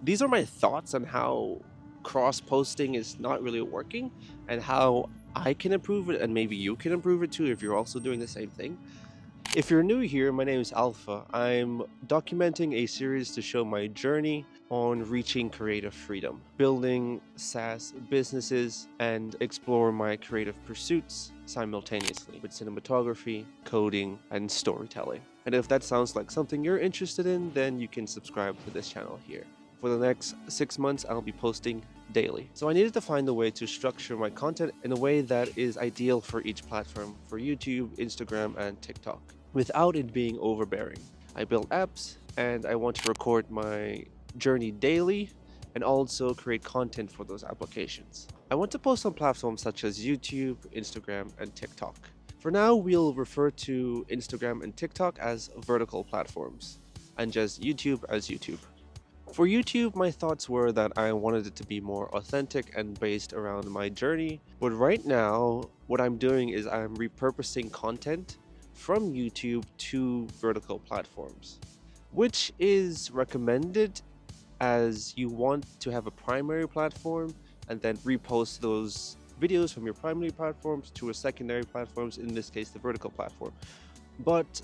these are my thoughts on how cross posting is not really working and how I can improve it, and maybe you can improve it too if you're also doing the same thing. If you're new here, my name is Alpha. I'm documenting a series to show my journey on reaching creative freedom, building SaaS businesses, and explore my creative pursuits simultaneously with cinematography, coding, and storytelling. And if that sounds like something you're interested in, then you can subscribe to this channel here. For the next 6 months, I'll be posting daily. So I needed to find a way to structure my content in a way that is ideal for each platform, for YouTube, Instagram, and TikTok, without it being overbearing. I build apps and I want to record my journey daily and also create content for those applications. I want to post on platforms such as YouTube, Instagram, and TikTok. For now, we'll refer to Instagram and TikTok as vertical platforms and just YouTube as YouTube. For YouTube, my thoughts were that I wanted it to be more authentic and based around my journey, but right now, what I'm doing is I'm repurposing content from YouTube to vertical platforms, which is recommended as you want to have a primary platform and then repost those videos from your primary platforms to a secondary platforms, in this case the vertical platform. But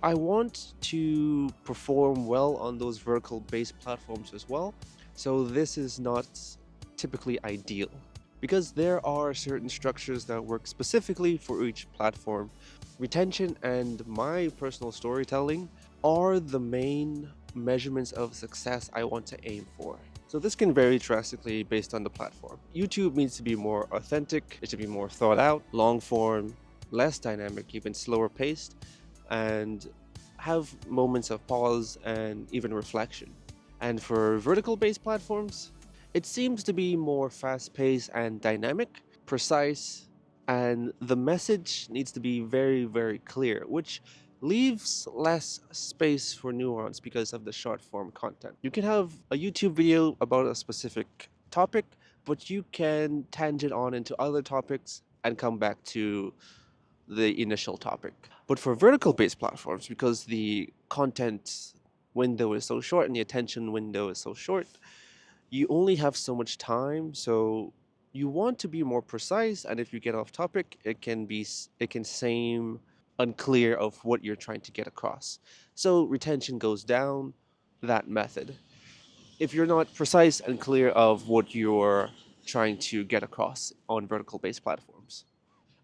I want to perform well on those vertical based platforms as well, so this is not typically ideal because there are certain structures that work specifically for each platform. Retention and my personal storytelling are the main measurements of success I want to aim for. So this can vary drastically based on the platform. YouTube needs to be more authentic, it should be more thought out, long form, less dynamic, even slower paced, and have moments of pause and even reflection. And for vertical based platforms, it seems to be more fast paced and dynamic, precise, and the message needs to be very, very clear, which leaves less space for nuance because of the short form content. You can have a YouTube video about a specific topic, but you can tangent on into other topics and come back to the initial topic. But for vertical based platforms, because the content window is so short and the attention window is so short, you only have so much time. So you want to be more precise, and if you get off topic, it can seem unclear of what you're trying to get across. So retention goes down that method. If you're not precise and clear of what you're trying to get across on vertical based platforms.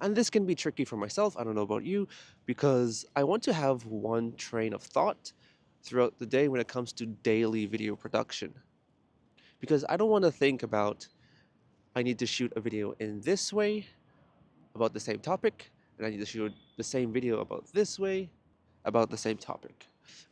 And this can be tricky for myself, I don't know about you, because I want to have one train of thought throughout the day when it comes to daily video production. Because I don't want to think about, I need to shoot a video in this way about the same topic, and I need to shoot the same video about this way about the same topic.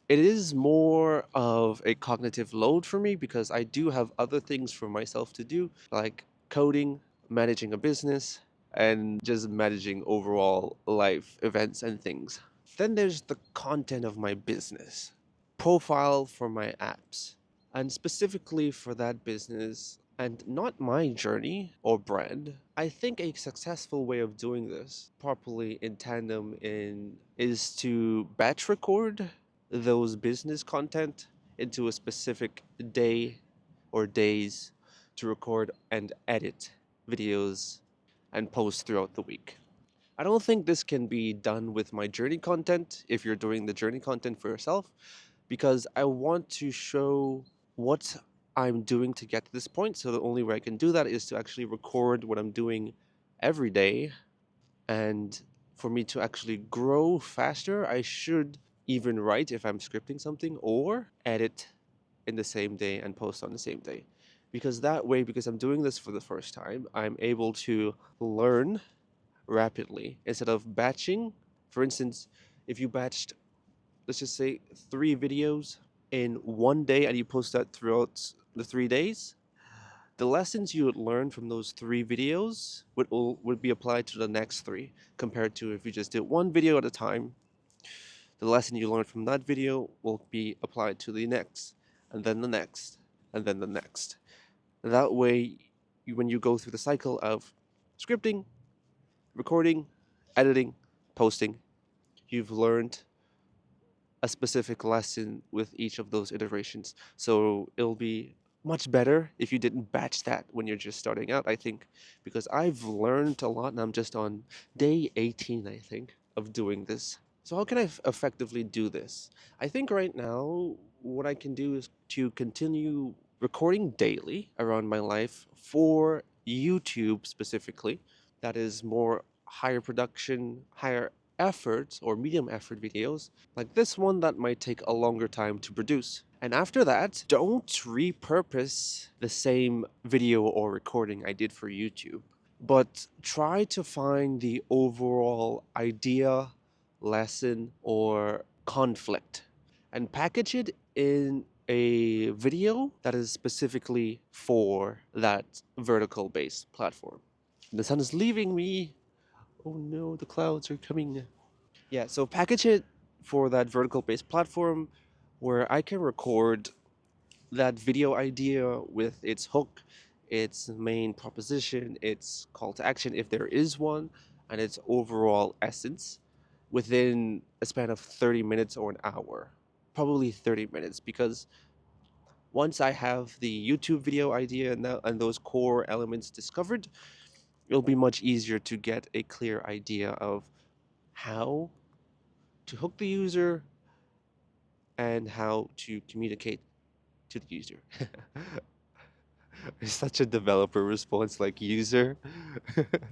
It is more of a cognitive load for me because I do have other things for myself to do, like coding, managing a business, and just managing overall life events and things. Then there's the content of my business, profile for my apps, and specifically for that business and not my journey or brand. I think a successful way of doing this properly in tandem in is to batch record those business content into a specific day or days to record and edit videos and post throughout the week. I don't think this can be done with my journey content if you're doing the journey content for yourself, because I want to show what I'm doing to get to this point. So the only way I can do that is to actually record what I'm doing every day. And for me to actually grow faster, I should even write if I'm scripting something or edit in the same day and post on the same day. Because that way, because I'm doing this for the first time, I'm able to learn rapidly instead of batching. For instance, if you batched, let's just say, 3 videos in one day and you post that throughout the 3 days, the lessons you would learn from those 3 videos would be applied to the next three, compared to if you just did one video at a time. The lesson you learned from that video will be applied to the next, and then the next, and then the next. That way, when you go through the cycle of scripting, recording, editing, posting, you've learned a specific lesson with each of those iterations. So it'll be much better if you didn't batch that when you're just starting out, I think, because I've learned a lot and I'm just on day 18, I think, of doing this. So how can I effectively do this? I think right now what I can do is to continue recording daily around my life for YouTube specifically. That is more higher production, higher effort or medium effort videos like this one that might take a longer time to produce. And after that, don't repurpose the same video or recording I did for YouTube, but try to find the overall idea, lesson, or conflict and package it in a video that is specifically for that vertical based platform. The sun is leaving me. Oh no, the clouds are coming. Yeah, so package it for that vertical based platform where I can record that video idea with its hook, its main proposition, its call to action, if there is one, and its overall essence within a span of 30 minutes or an hour. Probably 30 minutes, because once I have the YouTube video idea and those core elements discovered, it'll be much easier to get a clear idea of how to hook the user and how to communicate to the user. It's such a developer response, like user,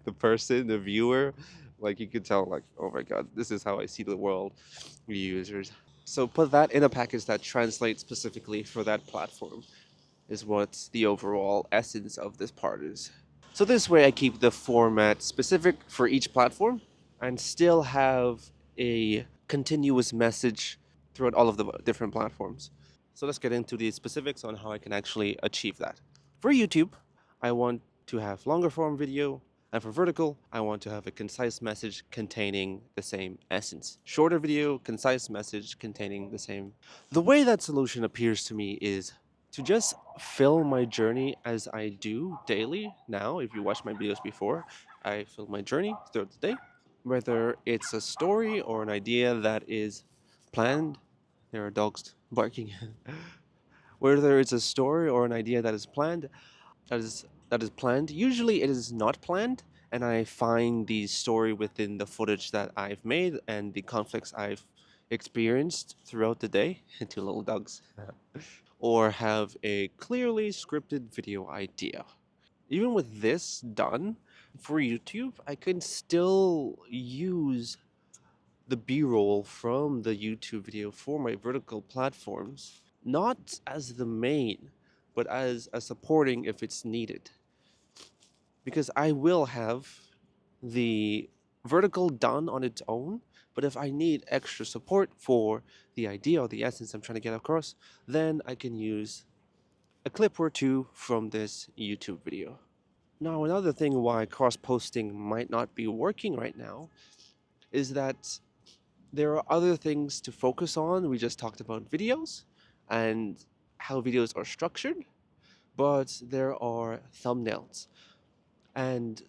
the person, the viewer. Like you could tell, like, oh my god, this is how I see the world, users. So put that in a package that translates specifically for that platform, is what the overall essence of this part is. So this way I keep the format specific for each platform and still have a continuous message throughout all of the different platforms. So let's get into the specifics on how I can actually achieve that. For YouTube, I want to have longer form video, and for vertical, I want to have a concise message containing the same essence. Shorter video, concise message containing the same. The way that solution appears to me is to just film my journey as I do daily now. If you watched my videos before, I film my journey throughout the day, whether it's a story or an idea that is planned. There are dogs barking. Whether it's a story or an idea that is planned, that is planned. Usually it is not planned, and I find the story within the footage that I've made and the conflicts I've experienced throughout the day. Two little dogs. Or have a clearly scripted video idea. Even with this done for YouTube, I can still use the B-roll from the YouTube video for my vertical platforms, not as the main, but as a supporting if it's needed. Because I will have the vertical done on its own, but if I need extra support for the idea or the essence I'm trying to get across, then I can use a clip or two from this YouTube video. Now, another thing why cross-posting might not be working right now is that there are other things to focus on. We just talked about videos and how videos are structured, but there are thumbnails. And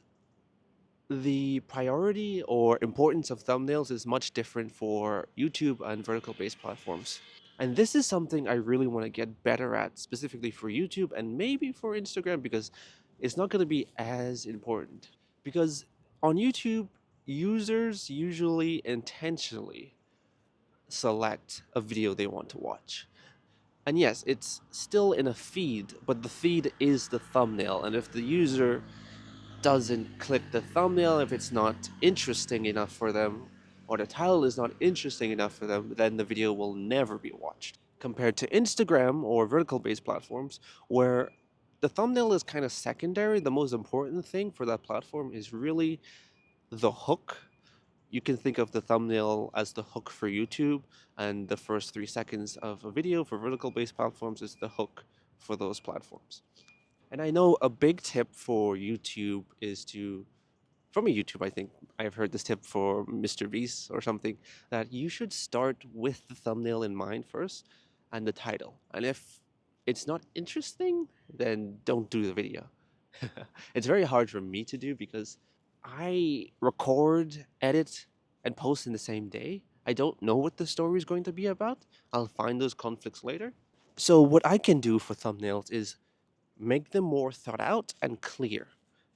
the priority or importance of thumbnails is much different for YouTube and vertical based platforms. And this is something I really want to get better at, specifically for YouTube and maybe for Instagram, because it's not going to be as important. Because on YouTube, users usually intentionally select a video they want to watch. And yes, it's still in a feed, but the feed is the thumbnail. And if the user doesn't click the thumbnail, if it's not interesting enough for them, or the title is not interesting enough for them, then the video will never be watched. Compared to Instagram or vertical based platforms, where the thumbnail is kind of secondary, the most important thing for that platform is really the hook. You can think of the thumbnail as the hook for YouTube, and the first 3 seconds of a video for vertical based platforms is the hook for those platforms. And I know a big tip for YouTube is to, from a YouTube, I think I've heard this tip for Mr. Beast or something, that you should start with the thumbnail in mind first and the title. And if it's not interesting, then don't do the video. It's very hard for me to do because I record, edit, and post in the same day. I don't know what the story is going to be about. I'll find those conflicts later. So what I can do for thumbnails is make them more thought out and clear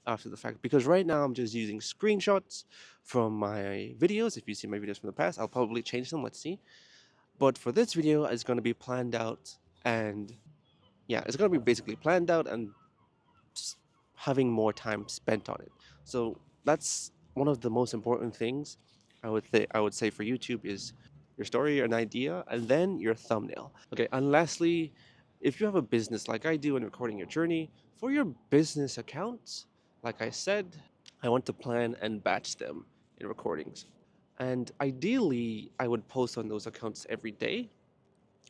after the fact. Because right now I'm just using screenshots from my videos. If you see my videos from the past, I'll probably change them. Let's see. But for this video, it's going to be planned out, and yeah, it's going to be basically planned out and having more time spent on it. So that's one of the most important things I would say for YouTube is your story, an idea, and then your thumbnail. Okay, and lastly, if you have a business like I do in recording your journey, for your business accounts, like I said, I want to plan and batch them in recordings. And ideally, I would post on those accounts every day,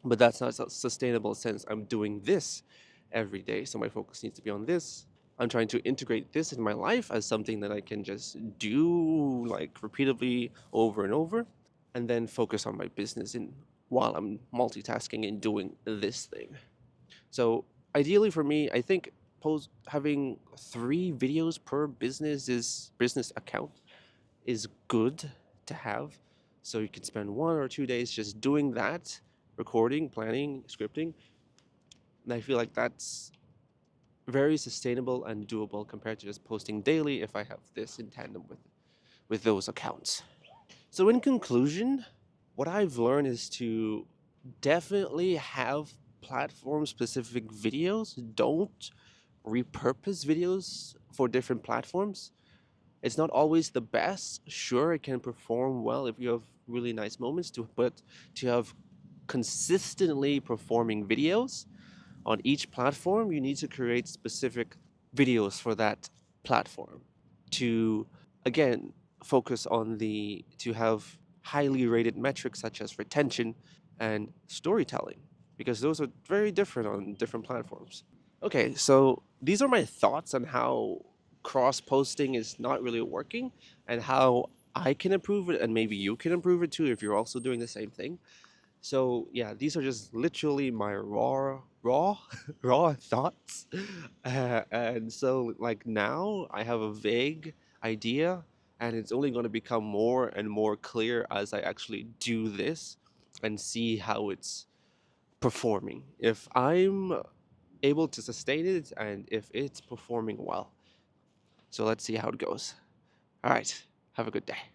but that's not sustainable since I'm doing this every day. So my focus needs to be on this. I'm trying to integrate this in my life as something that I can just do like repeatedly over and over, and then focus on my business in while I'm multitasking and doing this thing. So ideally for me, I think post having 3 videos per business account is good to have. So you can spend 1 or 2 days just doing that, recording, planning, scripting. And I feel like that's very sustainable and doable compared to just posting daily if I have this in tandem with those accounts. So in conclusion, what I've learned is to definitely have platform specific videos. Don't repurpose videos for different platforms. It's not always the best. Sure, it can perform well if you have really nice moments but to have consistently performing videos on each platform, you need to create specific videos for that platform to, again, focus on to have highly rated metrics such as retention and storytelling, because those are very different on different platforms. Okay, so these are my thoughts on how cross posting is not really working and how I can improve it, and maybe you can improve it too if you're also doing the same thing. So yeah, these are just literally my raw, raw thoughts. And so like now I have a vague idea, and it's only going to become more and more clear as I actually do this and see how it's performing. If I'm able to sustain it and if it's performing well. So let's see how it goes. All right, have a good day.